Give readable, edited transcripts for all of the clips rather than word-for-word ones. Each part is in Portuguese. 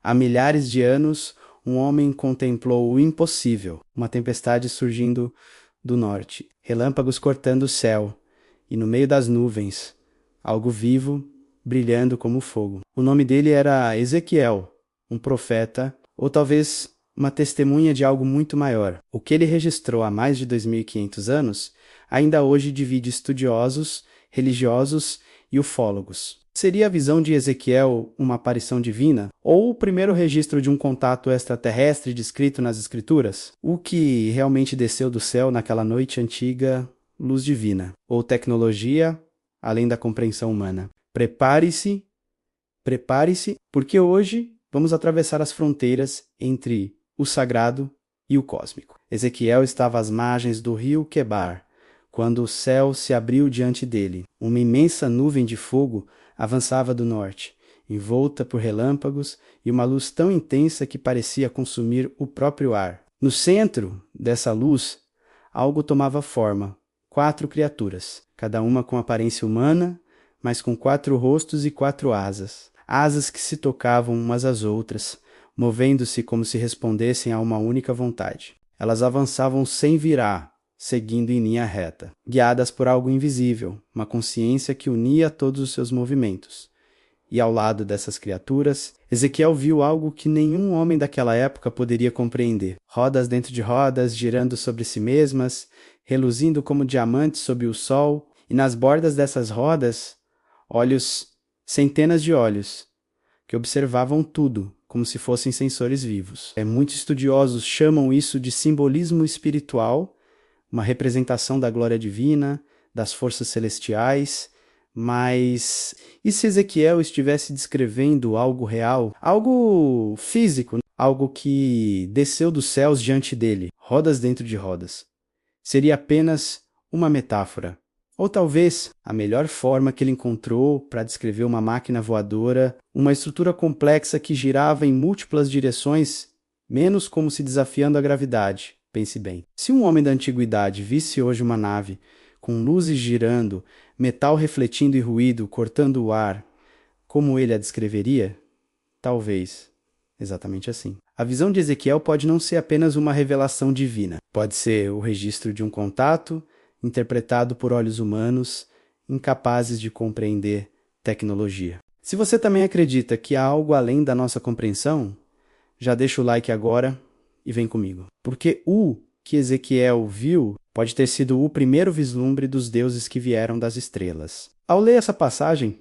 Há milhares de anos, um homem contemplou o impossível, uma tempestade surgindo do norte, relâmpagos cortando o céu, e no meio das nuvens, algo vivo, brilhando como fogo. O nome dele era Ezequiel, um profeta, ou talvez uma testemunha de algo muito maior. O que ele registrou há mais de 2.500 anos, ainda hoje divide estudiosos, religiosos e ufólogos. Seria a visão de Ezequiel uma aparição divina? Ou o primeiro registro de um contato extraterrestre descrito nas Escrituras? O que realmente desceu do céu naquela noite antiga, luz divina? Ou tecnologia, além da compreensão humana? Prepare-se, porque hoje vamos atravessar as fronteiras entre o sagrado e o cósmico. Ezequiel estava às margens do rio Quebar, quando o céu se abriu diante dele. Uma imensa nuvem de fogo avançava do norte, envolta por relâmpagos e uma luz tão intensa que parecia consumir o próprio ar. No centro dessa luz, algo tomava forma. 4 criaturas, cada uma com aparência humana, mas com 4 rostos e 4 asas. Asas que se tocavam umas às outras, movendo-se como se respondessem a uma única vontade. Elas avançavam sem virar, seguindo em linha reta, guiadas por algo invisível, uma consciência que unia todos os seus movimentos. E ao lado dessas criaturas, Ezequiel viu algo que nenhum homem daquela época poderia compreender. Rodas dentro de rodas, girando sobre si mesmas, reluzindo como diamantes sob o sol, e nas bordas dessas rodas, centenas de olhos, que observavam tudo, como se fossem sensores vivos. Muitos estudiosos chamam isso de simbolismo espiritual, uma representação da glória divina, das forças celestiais, mas e se Ezequiel estivesse descrevendo algo real, algo físico, algo que desceu dos céus diante dele, rodas dentro de rodas? Seria apenas uma metáfora. Ou talvez a melhor forma que ele encontrou para descrever uma máquina voadora, uma estrutura complexa que girava em múltiplas direções, menos como se desafiando a gravidade. Pense bem. Se um homem da antiguidade visse hoje uma nave com luzes girando, metal refletindo e ruído cortando o ar, como ele a descreveria? Talvez exatamente assim. A visão de Ezequiel pode não ser apenas uma revelação divina. Pode ser o registro de um contato interpretado por olhos humanos, incapazes de compreender tecnologia. Se você também acredita que há algo além da nossa compreensão, já deixa o like agora e vem comigo. Porque o que Ezequiel viu pode ter sido o primeiro vislumbre dos deuses que vieram das estrelas. Ao ler essa passagem,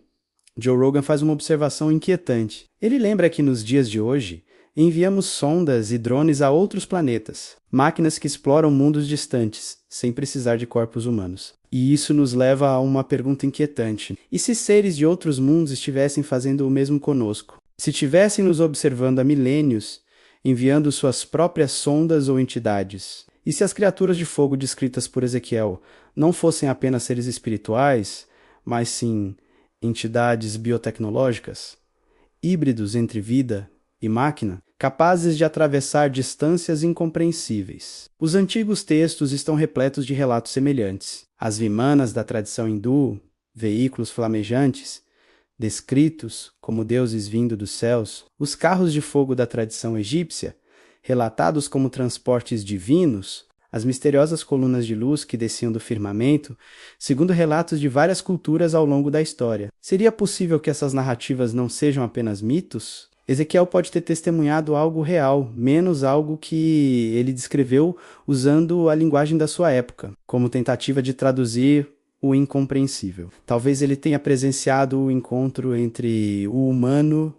Joe Rogan faz uma observação inquietante. Ele lembra que nos dias de hoje, enviamos sondas e drones a outros planetas, máquinas que exploram mundos distantes, sem precisar de corpos humanos. E isso nos leva a uma pergunta inquietante. E se seres de outros mundos estivessem fazendo o mesmo conosco? Se estivessem nos observando há milênios, enviando suas próprias sondas ou entidades? E se as criaturas de fogo descritas por Ezequiel não fossem apenas seres espirituais, mas sim entidades biotecnológicas, híbridos entre vida e máquina, capazes de atravessar distâncias incompreensíveis? Os antigos textos estão repletos de relatos semelhantes. As vimanas da tradição hindu, veículos flamejantes, descritos como deuses vindo dos céus, os carros de fogo da tradição egípcia, relatados como transportes divinos, as misteriosas colunas de luz que desciam do firmamento, segundo relatos de várias culturas ao longo da história. Seria possível que essas narrativas não sejam apenas mitos? Ezequiel pode ter testemunhado algo real, menos algo que ele descreveu usando a linguagem da sua época, como tentativa de traduzir o incompreensível. Talvez ele tenha presenciado o encontro entre o humano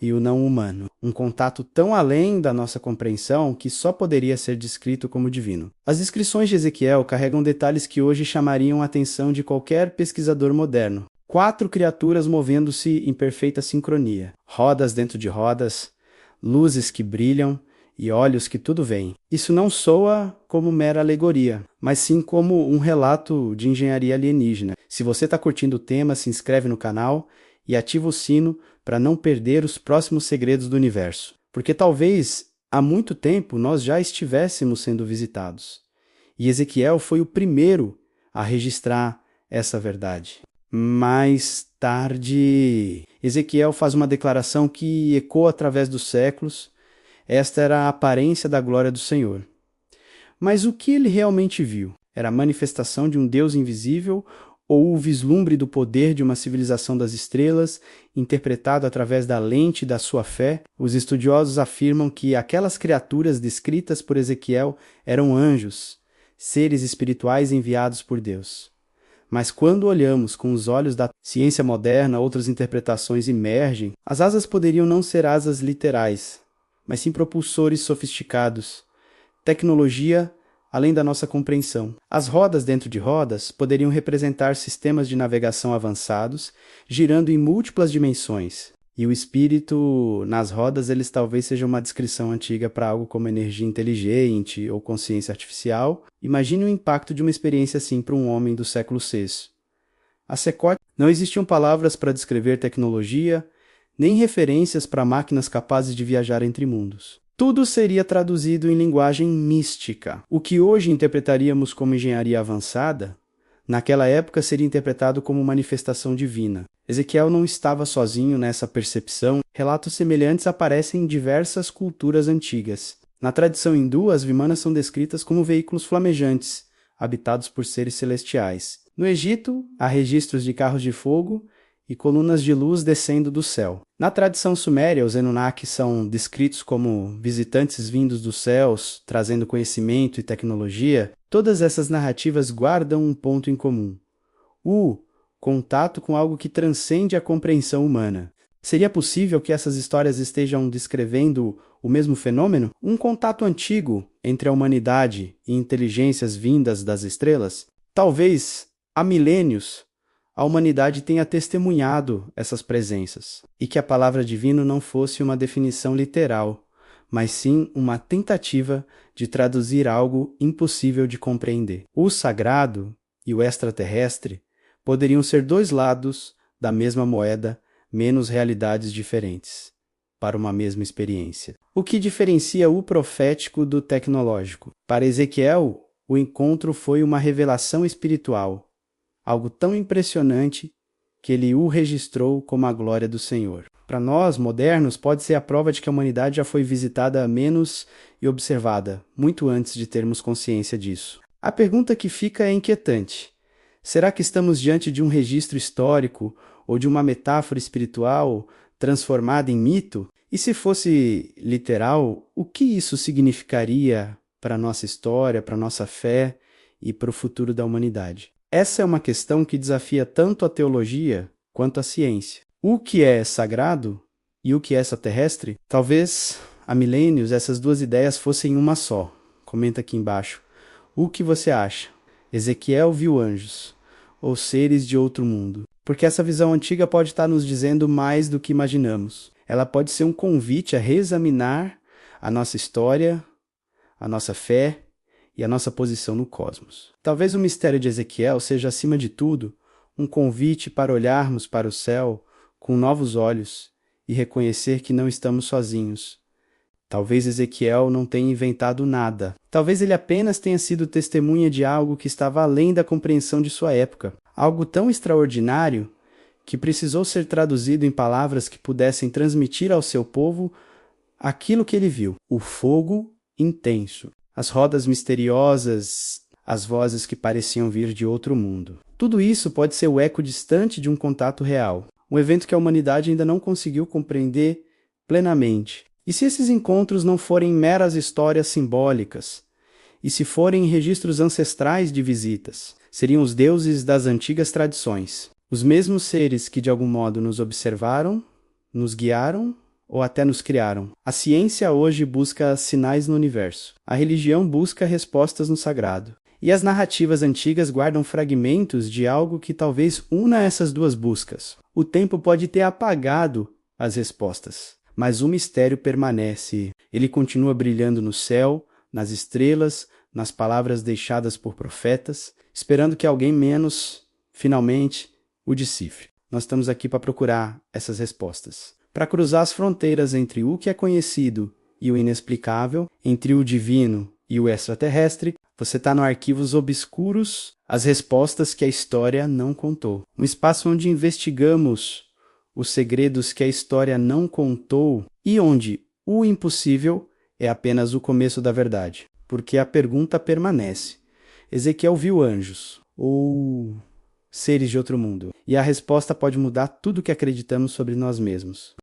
e o não humano, um contato tão além da nossa compreensão que só poderia ser descrito como divino. As descrições de Ezequiel carregam detalhes que hoje chamariam a atenção de qualquer pesquisador moderno. 4 criaturas movendo-se em perfeita sincronia, rodas dentro de rodas, luzes que brilham e olhos que tudo veem. Isso não soa como mera alegoria, mas sim como um relato de engenharia alienígena. Se você está curtindo o tema, se inscreve no canal e ativa o sino para não perder os próximos segredos do universo. Porque talvez há muito tempo nós já estivéssemos sendo visitados. E Ezequiel foi o primeiro a registrar essa verdade. Mais tarde, Ezequiel faz uma declaração que ecoa através dos séculos. Esta era a aparência da glória do Senhor. Mas o que ele realmente viu? Era a manifestação de um Deus invisível ou o vislumbre do poder de uma civilização das estrelas, interpretado através da lente da sua fé? Os estudiosos afirmam que aquelas criaturas descritas por Ezequiel eram anjos, seres espirituais enviados por Deus. Mas quando olhamos com os olhos da ciência moderna, outras interpretações emergem. As asas poderiam não ser asas literais, mas sim propulsores sofisticados. Tecnologia além da nossa compreensão. As rodas dentro de rodas poderiam representar sistemas de navegação avançados, girando em múltiplas dimensões. E o espírito nas rodas, eles talvez sejam uma descrição antiga para algo como energia inteligente ou consciência artificial. Imagine o impacto de uma experiência assim para um homem do século VI. A Sequot não existiam palavras para descrever tecnologia, nem referências para máquinas capazes de viajar entre mundos. Tudo seria traduzido em linguagem mística. O que hoje interpretaríamos como engenharia avançada, naquela época seria interpretado como manifestação divina. Ezequiel não estava sozinho nessa percepção. Relatos semelhantes aparecem em diversas culturas antigas. Na tradição hindu, as vimanas são descritas como veículos flamejantes, habitados por seres celestiais. No Egito, há registros de carros de fogo e colunas de luz descendo do céu. Na tradição suméria, os Anunnaki são descritos como visitantes vindos dos céus, trazendo conhecimento e tecnologia. Todas essas narrativas guardam um ponto em comum: o contato com algo que transcende a compreensão humana. Seria possível que essas histórias estejam descrevendo o mesmo fenômeno? Um contato antigo entre a humanidade e inteligências vindas das estrelas? Talvez, há milênios, a humanidade tenha testemunhado essas presenças, e que a palavra divina não fosse uma definição literal, mas sim uma tentativa de traduzir algo impossível de compreender. O sagrado e o extraterrestre poderiam ser dois lados da mesma moeda, menos realidades diferentes, para uma mesma experiência. O que diferencia o profético do tecnológico? Para Ezequiel, o encontro foi uma revelação espiritual, algo tão impressionante que ele o registrou como a glória do Senhor. Para nós, modernos, pode ser a prova de que a humanidade já foi visitada menos e observada, muito antes de termos consciência disso. A pergunta que fica é inquietante. Será que estamos diante de um registro histórico ou de uma metáfora espiritual transformada em mito? E se fosse literal, o que isso significaria para a nossa história, para a nossa fé e para o futuro da humanidade? Essa é uma questão que desafia tanto a teologia quanto a ciência. O que é sagrado e o que é extraterrestre? Talvez há milênios essas duas ideias fossem uma só. Comenta aqui embaixo. O que você acha? Ezequiel viu anjos ou seres de outro mundo? Porque essa visão antiga pode estar nos dizendo mais do que imaginamos. Ela pode ser um convite a reexaminar a nossa história, a nossa fé e a nossa posição no cosmos. Talvez o mistério de Ezequiel seja, acima de tudo, um convite para olharmos para o céu com novos olhos e reconhecer que não estamos sozinhos. Talvez Ezequiel não tenha inventado nada. Talvez ele apenas tenha sido testemunha de algo que estava além da compreensão de sua época. Algo tão extraordinário que precisou ser traduzido em palavras que pudessem transmitir ao seu povo aquilo que ele viu. O fogo intenso, as rodas misteriosas, as vozes que pareciam vir de outro mundo. Tudo isso pode ser o eco distante de um contato real, um evento que a humanidade ainda não conseguiu compreender plenamente. E se esses encontros não forem meras histórias simbólicas? E se forem registros ancestrais de visitas? Seriam os deuses das antigas tradições, os mesmos seres que de algum modo nos observaram, nos guiaram ou até nos criaram. A ciência hoje busca sinais no universo. A religião busca respostas no sagrado. E as narrativas antigas guardam fragmentos de algo que talvez una essas duas buscas. O tempo pode ter apagado as respostas, mas o mistério permanece. Ele continua brilhando no céu, nas estrelas, nas palavras deixadas por profetas, esperando que alguém menos, finalmente, o decifre. Nós estamos aqui para procurar essas respostas, para cruzar as fronteiras entre o que é conhecido e o inexplicável, entre o divino e o extraterrestre, Você está no Arquivos Obscuros, as respostas que a história não contou. Um espaço onde investigamos os segredos que a história não contou e onde o impossível é apenas o começo da verdade. Porque a pergunta permanece. Ezequiel viu anjos ou seres de outro mundo? E a resposta pode mudar tudo o que acreditamos sobre nós mesmos.